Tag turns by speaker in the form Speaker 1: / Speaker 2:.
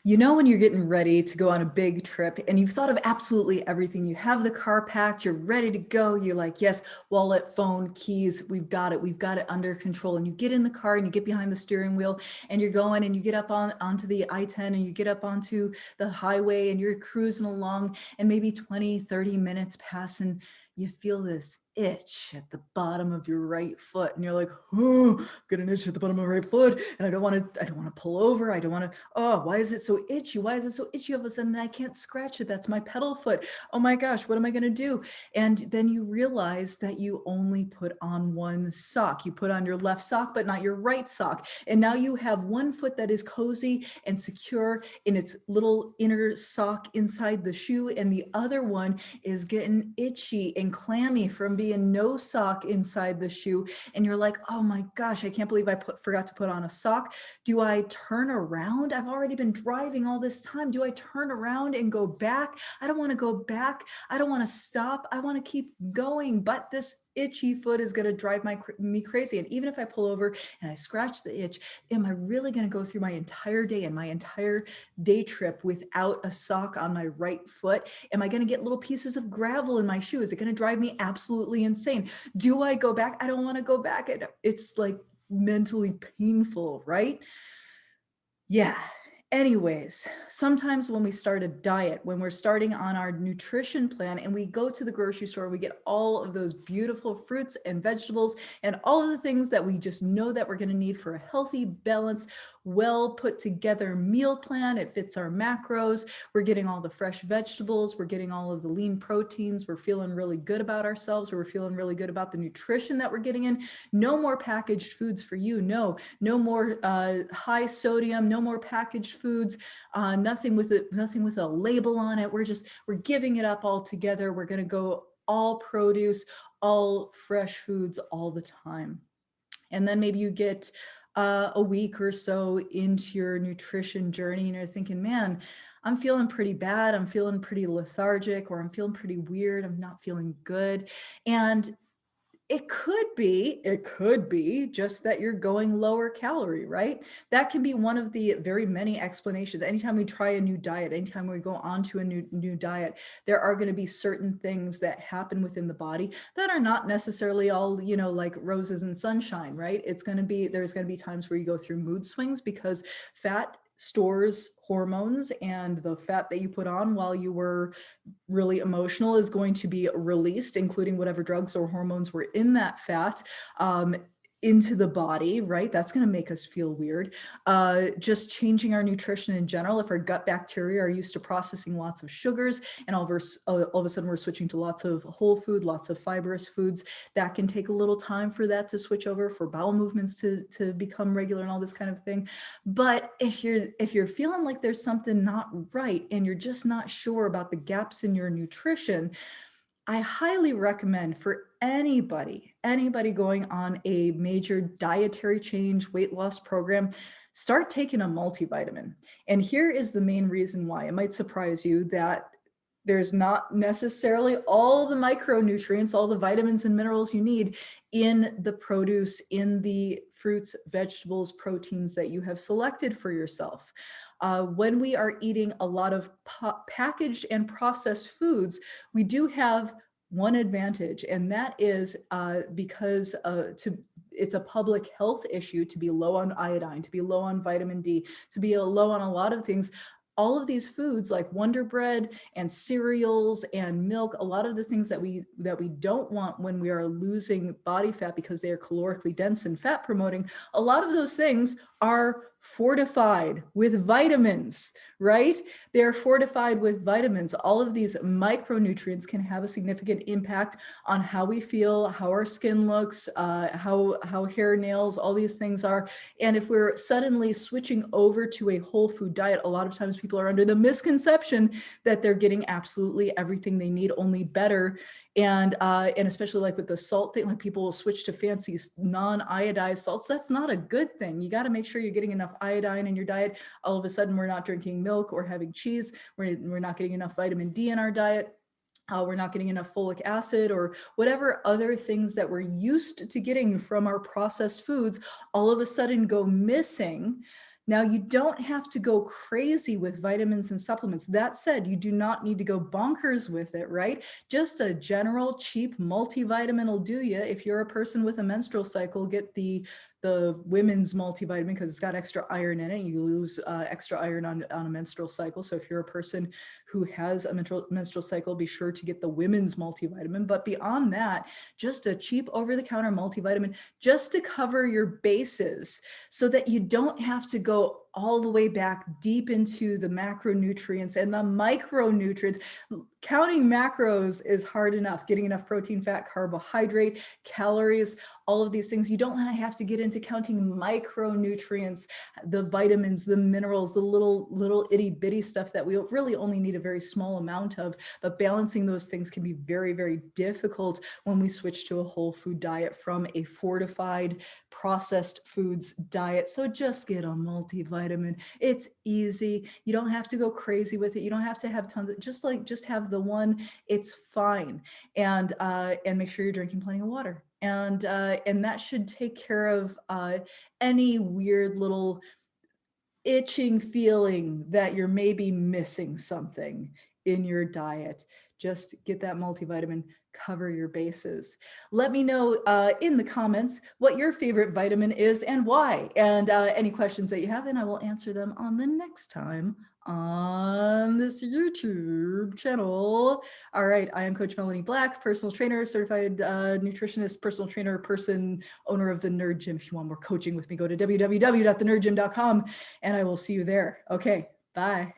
Speaker 1: You know, when you're getting ready to go on a big trip and you've thought of absolutely everything, you have the car packed, you're ready to go. You're like, yes, wallet, phone, keys, we've got it under control. And you get in the car and you get behind the steering wheel and you're going and you get up onto the I-10 and you get up onto the highway and you're cruising along and maybe 20, 30 minutes pass and you feel this itch at the bottom of your right foot. And you're like, oh, I've got an itch at the bottom of my right foot. And I don't want to pull over. I don't want to, oh, why is it so itchy? Why is it so itchy all of a sudden? I can't scratch it. That's my pedal foot. Oh my gosh, what am I going to do? And then you realize that you only put on one sock. You put on your left sock, but not your right sock. And now you have one foot that is cozy and secure in its little inner sock inside the shoe. And the other one is getting itchy and clammy from being no sock inside the shoe. And you're like, oh my gosh, I can't believe I forgot to put on a sock. Do I turn around? I've already been driving all this time. Do I turn around and go back? I don't want to go back. I don't want to stop. I want to keep going, but this itchy foot is going to drive me crazy. And even if I pull over and I scratch the itch, am I really going to go through my entire day and my entire day trip without a sock on my right foot? Am I going to get little pieces of gravel in my shoe? Is it going to drive me absolutely insane? Do I go back? I don't want to go back. It's like mentally painful, right? Yeah. Anyways, sometimes when we start a diet, when we're starting on our nutrition plan and we go to the grocery store, we get all of those beautiful fruits and vegetables and all of the things that we just know that we're going to need for a healthy, balanced, well put together meal plan. It fits our macros. We're getting all the fresh vegetables. We're getting all of the lean proteins. We're feeling really good about ourselves. We're feeling really good about the nutrition that we're getting in. No more packaged foods for you. No more high sodium, no more packaged foods, nothing with a label on it. We're giving it up altogether. We're going to go all produce, all fresh foods all the time. And then maybe you get a week or so into your nutrition journey and you're thinking, man, I'm feeling pretty bad. I'm feeling pretty lethargic, or I'm feeling pretty weird. I'm not feeling good. And it could be just that you're going lower calorie, right? That can be one of the very many explanations. Anytime we try a new diet, anytime we go on to a new diet, there are going to be certain things that happen within the body that are not necessarily all, like roses and sunshine, right? There's going to be times where you go through mood swings because fat stores hormones, and the fat that you put on while you were really emotional is going to be released, including whatever drugs or hormones were in that fat, into the body, right? That's going to make us feel weird. Just changing our nutrition in general. If our gut bacteria are used to processing lots of sugars and all of a sudden we're switching to lots of whole food, lots of fibrous foods, that can take a little time for that to switch over, for bowel movements to become regular and all this kind of thing. But if you're feeling like there's something not right and you're just not sure about the gaps in your nutrition, I highly recommend for anybody going on a major dietary change, weight loss program, start taking a multivitamin. And here is the main reason why. It might surprise you that there's not necessarily all the micronutrients, all the vitamins and minerals you need in the produce, in the fruits, vegetables, proteins that you have selected for yourself. When we are eating a lot of packaged and processed foods, we do have one advantage, and that is because it's a public health issue to be low on iodine, to be low on vitamin D, to be low on a lot of things. All of these foods like Wonder Bread and cereals and milk, a lot of the things that we don't want when we are losing body fat because they are calorically dense and fat promoting, a lot of those things are fortified with vitamins, right? They're fortified with vitamins. All of these micronutrients can have a significant impact on how we feel, how our skin looks, how hair, nails, all these things are. And if we're suddenly switching over to a whole food diet, a lot of times people are under the misconception that they're getting absolutely everything they need, only better. And especially like with the salt thing, like people will switch to fancy non-iodized salts. That's not a good thing. You got to make sure you're getting enough iodine in your diet. All of a sudden, we're not drinking milk or having cheese. We're not getting enough vitamin D in our diet. We're not getting enough folic acid or whatever other things that we're used to getting from our processed foods all of a sudden go missing Now, you don't have to go crazy with vitamins and supplements. That said, you do not need to go bonkers with it, right? Just a general cheap multivitamin will do you. If you're a person with a menstrual cycle, get the women's multivitamin because it's got extra iron in it. You lose extra iron on a menstrual cycle. So if you're a person who has a menstrual cycle, be sure to get the women's multivitamin. But beyond that, just a cheap over-the-counter multivitamin just to cover your bases so that you don't have to go all the way back deep into the macronutrients and the micronutrients. Counting macros is hard enough, getting enough protein, fat, carbohydrate, calories, all of these things. You don't have to get into counting micronutrients, the vitamins, the minerals, the little itty bitty stuff that we really only need a very small amount of, but balancing those things can be very, very difficult when we switch to a whole food diet from a fortified processed foods diet. So just get a multivitamin. It's easy. You don't have to go crazy with it. You don't have to have tons of, just have the one. It's fine. And make sure you're drinking plenty of water. And that should take care of any weird little itching feeling that you're maybe missing something in your diet. Just get that multivitamin, cover your bases. Let me know in the comments what your favorite vitamin is and why, and any questions that you have, and I will answer them on the next time on this YouTube channel. All right, I am Coach Melanie Black, personal trainer, certified nutritionist, personal trainer, owner of the Nerd Gym. If you want more coaching with me, go to www.thenerdgym.com and I will see you there. Okay, bye.